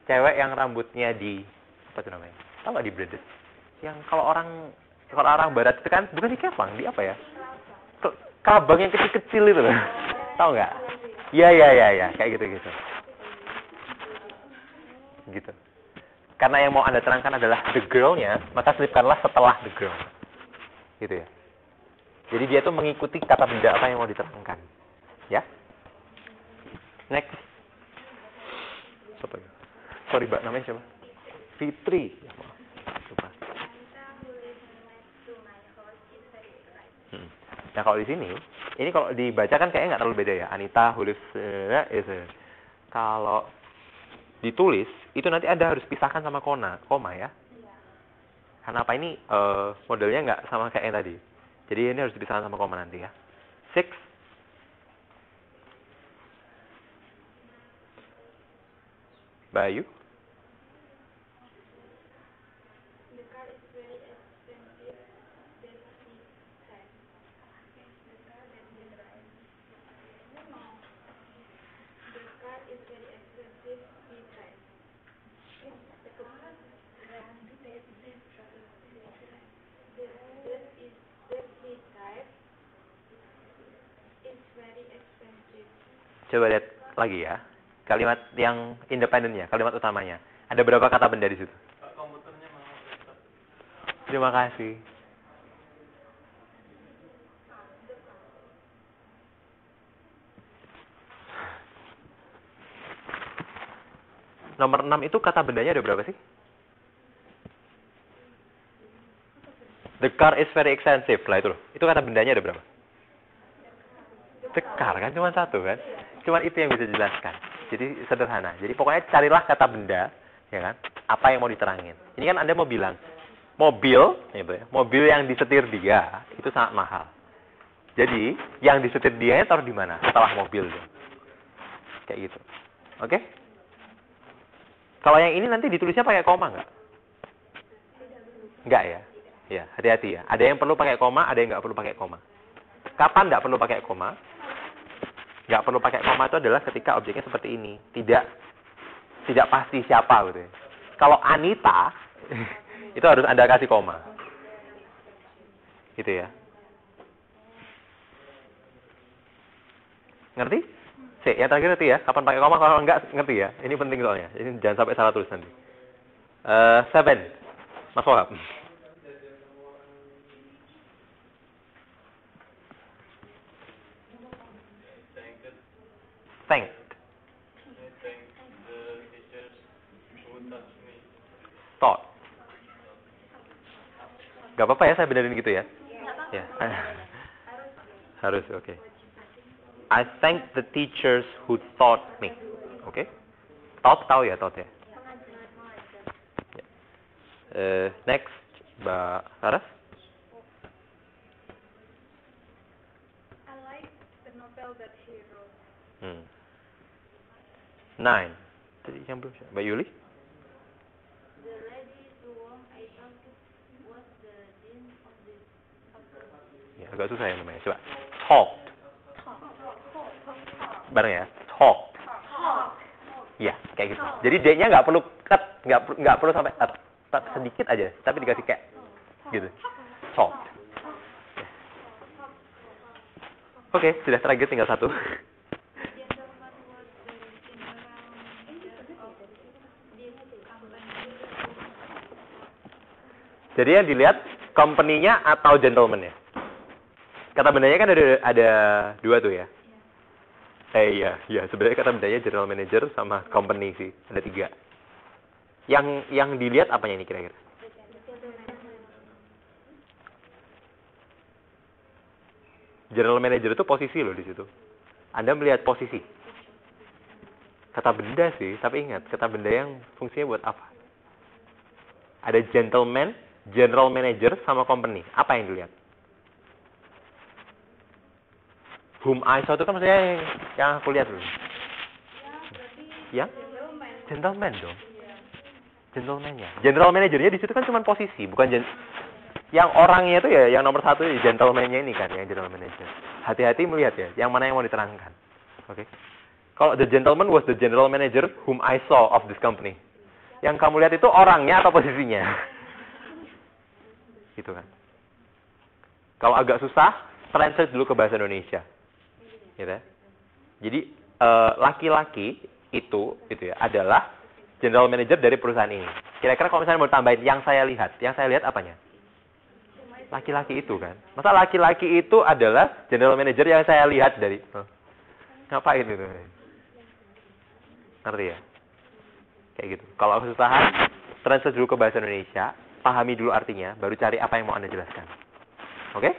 cewek yang rambutnya apa itu namanya? Tahu nggak di braided? Yang kalau orang barat itu kan bukan di kepang, di apa ya? Kabang yang kecil-kecil itu loh. Tahu nggak? Iya, kayak gitu. Gitu. Karena yang mau Anda terangkan adalah the girl-nya, maka selipkanlah setelah the girl. Gitu ya. Jadi dia tuh mengikuti kata benda apa yang mau diterangkan. Ya? Next. Siapa ya? Sorry, Mbak, namanya siapa? Fitri. Lupa. Nah, kalau di sini, ini kalau dibaca kan kayaknya nggak terlalu beda ya. Anita, who lives, kalau ditulis, itu nanti Anda harus pisahkan sama koma ya. Karena apa ini modelnya nggak sama kayak yang tadi. Jadi ini harus dipisahkan sama koma nanti ya. 6. Bayu. Coba lihat lagi ya. Kalimat yang independennya, kalimat utamanya. Ada berapa kata benda di situ? Komputernya mau. Terima kasih. Nomor 6 itu kata bendanya ada berapa sih? The car is very expensive. Lah itu loh. Itu kata bendanya ada berapa? The car kan cuma satu kan? Cuma itu yang bisa dijelaskan. Jadi sederhana. Jadi pokoknya carilah kata benda, ya kan? Apa yang mau diterangin. Ini kan Anda mau bilang mobil, gitu ya. Mobil yang disetir dia itu sangat mahal. Jadi yang disetir dia taruh di mana? Setelah mobil dong. Kayak gitu. Oke? Kalau yang ini nanti ditulisnya pakai koma nggak? Nggak ya? Ya, hati-hati ya. Ada yang perlu pakai koma, ada yang nggak perlu pakai koma. Kapan nggak perlu pakai koma? Nggak perlu pakai koma itu adalah ketika objeknya seperti ini. Tidak pasti siapa gitu ya. Kalau Anita, itu harus Anda kasih koma. Gitu ya. Ngerti? Yang terakhir ngerti ya. Kapan pakai koma, kalau enggak ngerti ya. Ini penting soalnya. Ini jangan sampai salah tulis nanti. 7. Mas Wahab. Thank. Thought. Gak apa-apa ya saya benerin gitu ya. Ya. Harus, oke. Okay. I thank the teachers who taught me. Oke. Okay? Tahu ya, thought ya. Next, Mbak Saras. I like the novel that he wrote. 9. Tadi yang belum. Mbak Yuli? The lady to whom I talked was the dean of the faculty. Ya, agak susah ya namanya. Coba. Talk. Bareng ya. Talk. Ya, kayak gitu. Jadi D-nya nggak perlu cut, nggak perlu sampai cut sedikit aja, tapi dikasih kayak gitu. Talk. Oke, sudah terakhir tinggal satu. Jadi yang dilihat company-nya atau gentleman-nya. Kata bendanya kan ada dua tuh ya. Iya. Sebenarnya kata bendanya general manager sama company sih. Ada 3. Yang dilihat apanya ini kira-kira? General manager itu posisi loh di situ. Anda melihat posisi. Kata benda sih, tapi ingat kata benda yang fungsinya buat apa? Ada gentleman, general manager sama company. Apa yang dilihat? Whom I saw itu kan maksudnya yang aku lihat dulu. Ya? Gentleman dong. Gentleman-nya. General manager-nya di situ kan cuma posisi, bukan yang orangnya itu ya, yang nomor 1 ya, gentleman-nya ini kan, yang general manager. Hati-hati melihat ya, yang mana yang mau diterangkan. Oke. Kalau the gentleman was the general manager whom I saw of this company. Yang kamu lihat itu orangnya atau posisinya? Gitu kan. Kalau agak susah, translate dulu ke bahasa Indonesia. Gitu ya. Jadi laki-laki itu ya adalah general manager dari perusahaan ini. Kira-kira kalau misalnya mau tambahin yang saya lihat apanya? Laki-laki itu kan. Masa laki-laki itu adalah general manager yang saya lihat dari ngapain itu? Ngerti ya? Kayak gitu. Kalau kesusahan, translate dulu ke bahasa Indonesia, pahami dulu artinya, baru cari apa yang mau Anda jelaskan. Oke?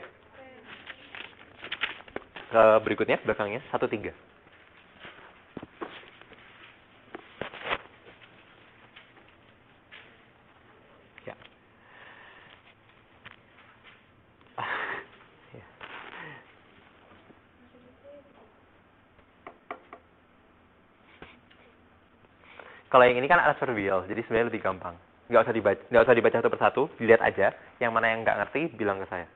Berikutnya, belakangnya, 1-3. Ya. Ya. Kalau yang ini kan adverbial, jadi sebenarnya lebih gampang. Nggak usah dibaca satu persatu, dilihat aja. Yang mana yang nggak ngerti, bilang ke saya.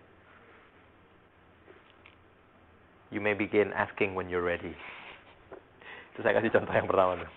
You may begin asking when you're ready. Terus saya kasih contoh yang pertama tuh.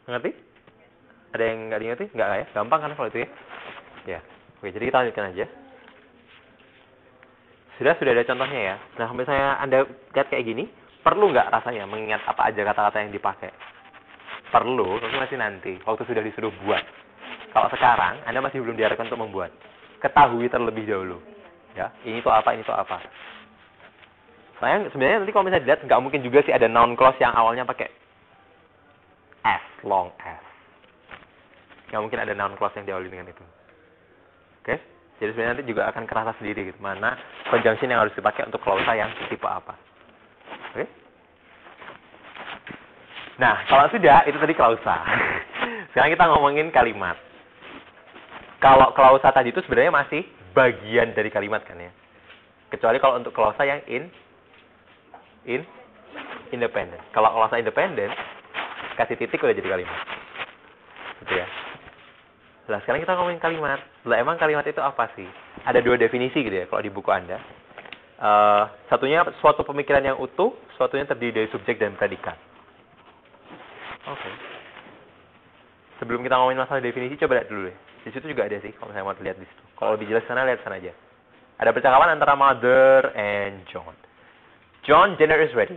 Ngerti? Ada yang nggak ngerti? Nggak ya? Gampang kan kalau itu ya? Ya. Oke, jadi kita lanjutkan aja. Sudah ada contohnya ya. Nah, misalnya Anda lihat kayak gini, perlu nggak rasanya mengingat apa aja kata-kata yang dipakai? Perlu, tapi masih nanti. Waktu sudah disuruh buat. Kalau sekarang, Anda masih belum diarahkan untuk membuat. Ketahui terlebih dahulu. Ya, ini tuh apa, ini tuh apa. Sebenarnya nanti kalau misalnya dilihat, nggak mungkin juga sih ada noun clause yang awalnya pakai S, long S. Nggak mungkin ada noun clause yang diawali dengan itu. Oke? Jadi sebenarnya nanti juga akan kerasa sendiri gitu. Mana conjunction yang harus dipakai untuk klausa yang tipe apa. Oke? Nah, kalau sudah, itu tadi klausa. Sekarang kita ngomongin kalimat. Kalau klausa tadi itu sebenarnya masih bagian dari kalimat kan ya. Kecuali kalau untuk klausa yang independent. Kalau klausa independent, kasih titik udah jadi kalimat. Gitu ya. Nah, sekarang kita ngomongin kalimat. Lah, emang kalimat itu apa sih? Ada 2 definisi gitu ya, kalau di buku Anda. Satunya suatu pemikiran yang utuh, suatunya terdiri dari subjek dan predikat. Oke. Sebelum kita ngomongin masalah definisi, coba lihat dulu deh. Di situ juga ada sih, kalau saya mau lihat di situ. Kalau lebih jelas sana, lihat sana aja. Ada percakapan antara Mother and John. John, dinner is ready.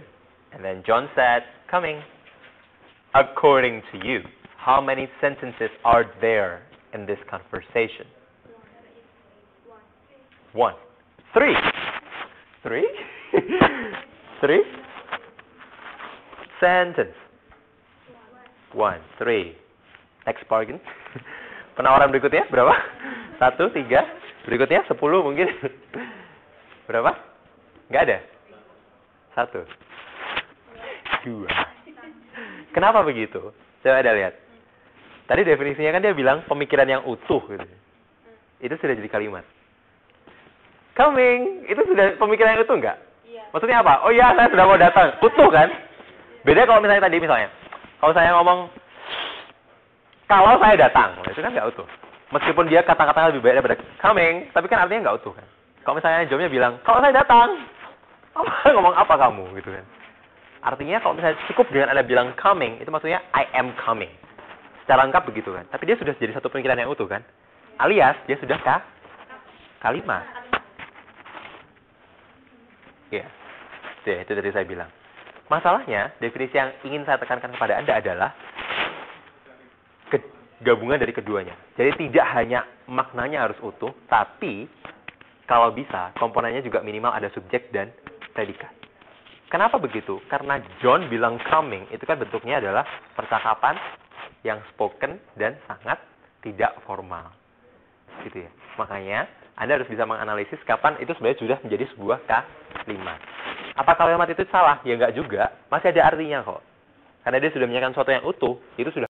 And then John said, coming. According to you, how many sentences are there in this conversation? 1. 3. 3? 3? Sentence. 1, 3. Next bargain. Penawaran berikutnya berapa? 1, 3. Berikutnya 10 mungkin. Berapa? Nggak ada? 1. 2. Kenapa begitu? Coba Anda lihat. Tadi definisinya kan dia bilang pemikiran yang utuh gitu. Itu sudah jadi kalimat. Coming, itu sudah pemikiran yang utuh nggak? Iya. Maksudnya apa? Oh iya, saya sudah mau datang. Utuh kan? Beda kalau misalnya tadi kalau saya ngomong kalau saya datang, itu kan nggak utuh. Meskipun dia kata-katanya lebih baik daripada coming, tapi kan artinya nggak utuh kan? Kalau misalnya jawabnya bilang kalau saya datang, ngomong apa kamu gitu kan? Artinya kalau misalnya cukup dengan Anda bilang coming, itu maksudnya I am coming. Secara lengkap begitu kan. Tapi dia sudah jadi satu pemikiran yang utuh kan. Alias dia sudah kalimat. Ya. Itu tadi saya bilang. Masalahnya, definisi yang ingin saya tekankan kepada Anda adalah gabungan dari keduanya. Jadi tidak hanya maknanya harus utuh, tapi kalau bisa komponennya juga minimal ada subjek dan predikat. Kenapa begitu? Karena John bilang coming, itu kan bentuknya adalah percakapan yang spoken dan sangat tidak formal. Gitu ya. Makanya, Anda harus bisa menganalisis kapan itu sebenarnya sudah menjadi sebuah kalimat. Apa kalimat itu salah? Ya enggak juga. Masih ada artinya kok. Karena dia sudah menyatakan sesuatu yang utuh, itu sudah